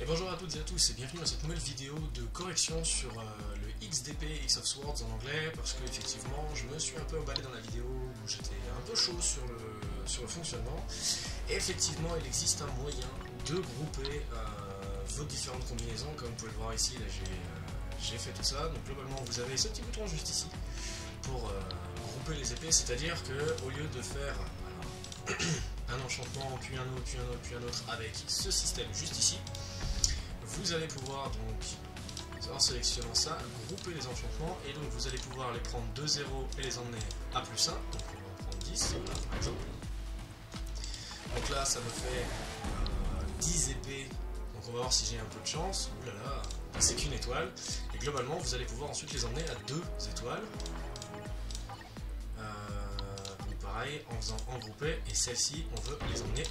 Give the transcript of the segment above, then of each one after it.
Et bonjour à toutes et à tous et bienvenue dans cette nouvelle vidéo de correction sur le XDP, X of Swords en anglais, parce que effectivement je me suis un peu emballé dans la vidéo où j'étais un peu chaud sur le fonctionnement. Et effectivement il existe un moyen de grouper vos différentes combinaisons, comme vous pouvez le voir ici, là j'ai fait tout ça. Donc globalement vous avez ce petit bouton juste ici pour grouper les épées, c'est-à-dire que au lieu de faire un enchantement, puis un autre, puis un autre, puis un autre avec ce système juste ici, vous allez pouvoir donc, en sélectionnant ça, grouper les enchantements, et donc vous allez pouvoir les prendre de 0 et les emmener à plus 1, donc on va en prendre 10, voilà, par exemple. Donc là ça me fait 10 épées, donc on va voir si j'ai un peu de chance, oulala, c'est qu'une étoile, et globalement vous allez pouvoir ensuite les emmener à 2 étoiles. Pareil, en faisant en grouper, et celle-ci on veut les emmener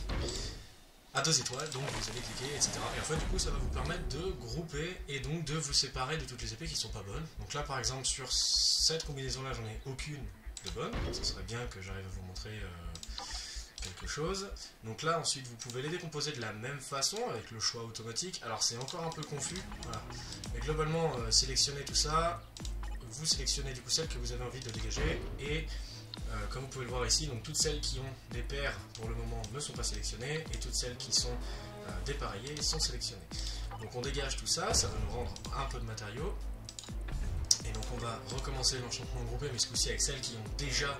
à 2 étoiles, donc vous allez cliquer, etc. Et en fait du coup ça va vous permettre de grouper et donc de vous séparer de toutes les épées qui sont pas bonnes. Donc là par exemple sur cette combinaison là j'en ai aucune de bonne, ce serait bien que j'arrive à vous montrer quelque chose. Donc là ensuite vous pouvez les décomposer de la même façon avec le choix automatique. Alors c'est encore un peu confus, voilà. Mais globalement sélectionnez tout ça, vous sélectionnez du coup celles que vous avez envie de dégager, et comme vous pouvez le voir ici, donc toutes celles qui ont des paires pour le moment ne sont pas sélectionnées, et toutes celles qui sont dépareillées sont sélectionnées. Donc on dégage tout ça, ça va nous rendre un peu de matériaux, et donc on va recommencer l'enchantement groupé, mais ce coup-ci avec celles qui ont déjà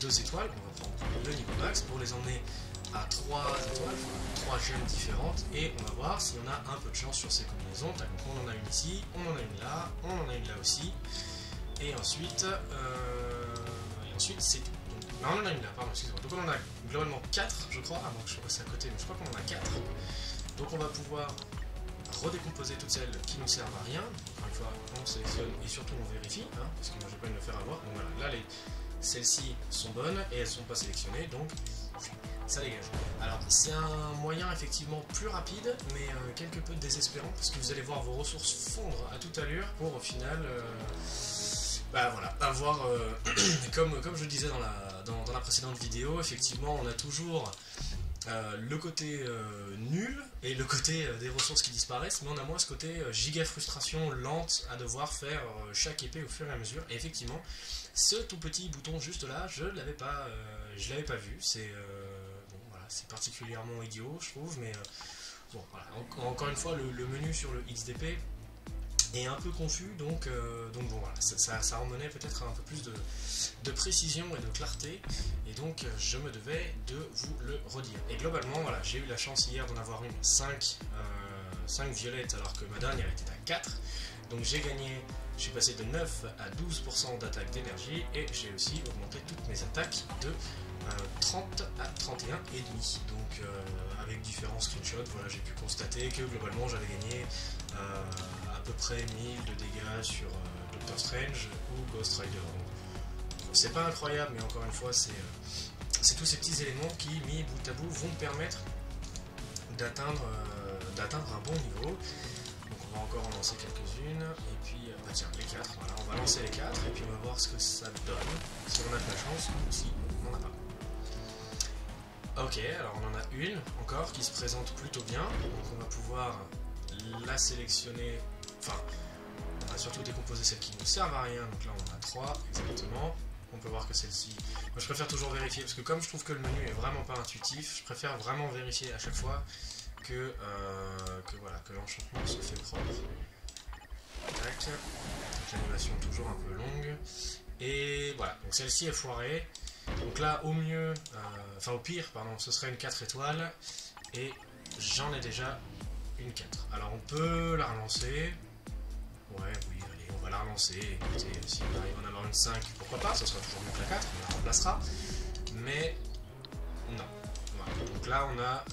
2 étoiles. On va prendre le niveau max pour les emmener à 3 étoiles, enfin 3 gemmes différentes, et on va voir si on a un peu de chance sur ces combinaisons. Donc on en a une ici, on en a une là, on en a une là aussi, et ensuite c'est tout. Donc, non, on en a une là, pardon, excusez-moi. Donc on en a globalement 4, je crois. Ah bon, je crois que c'est à côté, mais je crois qu'on en a 4. Donc on va pouvoir redécomposer toutes celles qui ne servent à rien. Encore une fois, on sélectionne et surtout on vérifie, hein, parce que moi j'ai pas envie de me faire avoir. Donc voilà, là celles-ci sont bonnes et elles sont pas sélectionnées, donc ça dégage. Alors c'est un moyen effectivement plus rapide, mais quelque peu désespérant, parce que vous allez voir vos ressources fondre à toute allure pour au final bah voilà, avoir, comme je le disais dans la précédente vidéo, effectivement on a toujours le côté nul et le côté des ressources qui disparaissent, mais on a moins ce côté giga frustration lente à devoir faire chaque épée au fur et à mesure. Et effectivement, ce tout petit bouton juste là, je l'avais pas vu, c'est bon, voilà, c'est particulièrement idiot je trouve, mais bon voilà, encore une fois le menu sur le XDP est un peu confus, donc bon voilà, ça emmenait peut-être un peu plus de précision et de clarté, et donc je me devais de vous le redire. Et globalement voilà, j'ai eu la chance hier d'en avoir une 5 violettes, alors que ma dernière était à 4, donc j'ai gagné, je suis passé de 9 à 12% d'attaque d'énergie, et j'ai aussi augmenté toutes mes attaques de 30 à 31 et demi. Donc avec différents screenshots, voilà, j'ai pu constater que globalement j'avais gagné à peu près 1000 de dégâts sur Doctor Strange ou Ghost Rider. C'est pas incroyable, mais encore une fois c'est tous ces petits éléments qui, mis bout à bout, vont me permettre d'atteindre un bon niveau. Donc on va encore en lancer quelques-unes, et puis bah tiens, les 4, voilà, on va lancer les 4 et puis on va voir ce que ça donne, si on a de la chance ou si on n'en a pas. Ok, alors on en a une encore qui se présente plutôt bien, donc on va pouvoir la sélectionner, enfin on va surtout décomposer celles qui ne servent à rien, donc là on en a 3 exactement. On peut voir que celle-ci, moi je préfère toujours vérifier, parce que comme je trouve que le menu est vraiment pas intuitif, je préfère vraiment vérifier à chaque fois que voilà, que l'enchantement se fait propre. Tac, l'animation toujours un peu longue, et voilà, donc celle-ci est foirée. Donc là au mieux, enfin au pire pardon, ce serait une 4 étoiles, et j'en ai déjà une 4. Alors on peut la relancer, ouais oui allez on va la relancer, écoutez si on arrive à en avoir une 5, pourquoi pas, ce sera toujours mieux que la 4, on la remplacera, mais non. Voilà. Donc là on a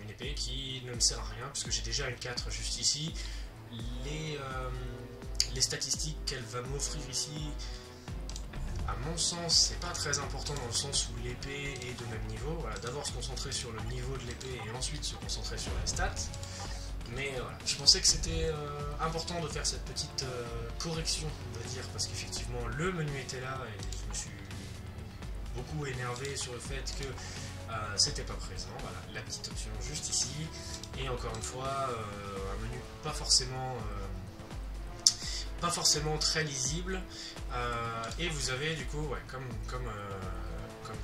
une épée qui ne me sert à rien, puisque j'ai déjà une 4 juste ici. Les statistiques qu'elle va m'offrir ici, à mon sens, c'est pas très important, dans le sens où l'épée est de même niveau. Voilà, d'abord se concentrer sur le niveau de l'épée et ensuite se concentrer sur les stats. Mais voilà, je pensais que c'était important de faire cette petite correction, on va dire, parce qu'effectivement le menu était là et je me suis beaucoup énervé sur le fait que c'était pas présent. Voilà, la petite option juste ici. Et encore une fois, un menu pas forcément très lisible. Et vous avez du coup, ouais, comme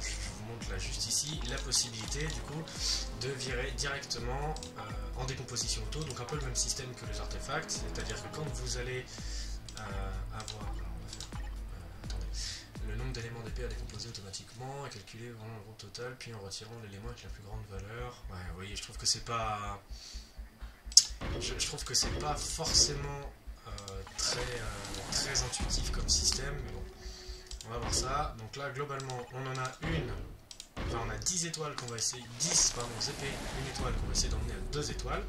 je vous montre là juste ici, la possibilité du coup de virer directement en décomposition auto, donc un peu le même système que les artefacts, c'est-à-dire que quand vous allez avoir, alors on va faire, attendez, le nombre d'éléments d'épée à décomposer automatiquement, à calculer vraiment le groupe total, puis en retirant l'élément avec la plus grande valeur. Ouais, vous voyez, je trouve que c'est pas, forcément très intuitif comme système, mais bon, on va voir ça. Donc là, globalement, on en a on a 10 étoiles qu'on va essayer, 10 pardon, épées, une étoile qu'on va essayer d'emmener à 2 étoiles.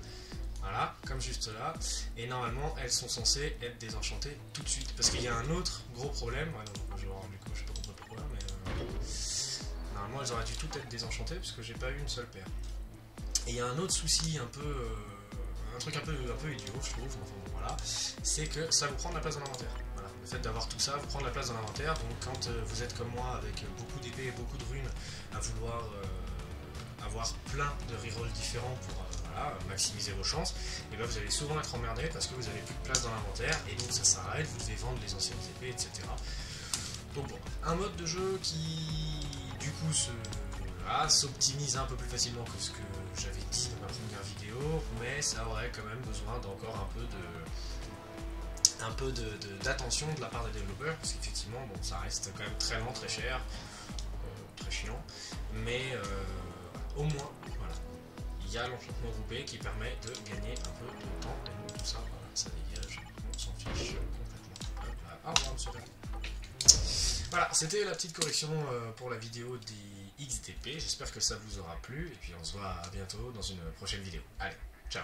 Voilà, comme juste là. Et normalement, elles sont censées être désenchantées tout de suite. Parce qu'il y a un autre gros problème. Ouais, non, je sais pas pourquoi, mais normalement, elles auraient dû toutes être désenchantées parce que j'ai pas eu une seule paire. Et il y a un autre souci un truc un peu idiot, je trouve, enfin bon, voilà, c'est que ça vous prend de la place dans l'inventaire. Voilà. Le fait d'avoir tout ça vous prend de la place dans l'inventaire, donc quand vous êtes comme moi avec beaucoup d'épées et beaucoup de runes à vouloir avoir plein de rerolls différents pour voilà, maximiser vos chances, et ben vous allez souvent être emmerdé parce que vous n'avez plus de place dans l'inventaire et donc ça s'arrête, vous devez vendre les anciennes épées, etc. Donc bon, un mode de jeu qui du coup s'optimise un peu plus facilement que ce que j'avais dit dans ma première vidéo, mais ça aurait quand même besoin d'encore un peu d'attention de la part des développeurs, parce qu'effectivement bon, ça reste quand même très lent, très cher, très chiant, mais au moins voilà, il y a l'enchantement groupé qui permet de gagner un peu de temps, et donc tout ça, voilà, ça dégage, on s'en fiche complètement. Hop là, au revoir monsieur. Voilà, c'était la petite correction pour la vidéo des XDP, j'espère que ça vous aura plu, et puis on se voit à bientôt dans une prochaine vidéo. Allez, ciao.